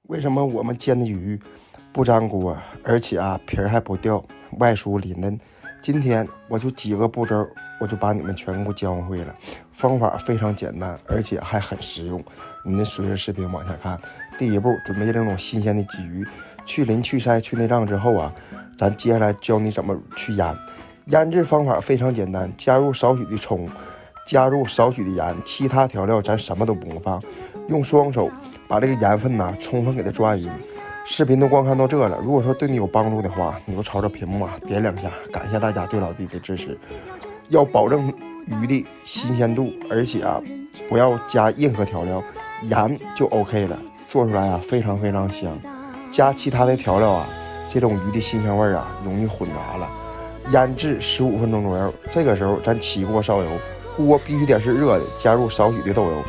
为什么我们煎的鱼不粘锅，而且皮儿还不掉，外酥里嫩？今天我就几个步骤，我就把你们全部教会了。方法非常简单，而且还很实用。你们随着视频往下看。第一步，准备这种新鲜的鲫鱼，去鳞、去鳃、去内脏之后咱接下来教你怎么去腌。腌制方法非常简单，加入少许的葱，加入少许的盐，其他调料咱什么都不用放，用双手把这个盐分充分给它抓匀。视频都光看到这了，如果说对你有帮助的话，你就朝着屏幕点2下，感谢大家对老弟的支持。要保证鱼的新鲜度，而且不要加任何调料，盐就 OK 了，做出来非常非常香。加其他的调料这种鱼的新香味容易混杂了。腌制15分钟左右，这个时候咱起锅烧油，锅必须得是热的，加入少许的豆油。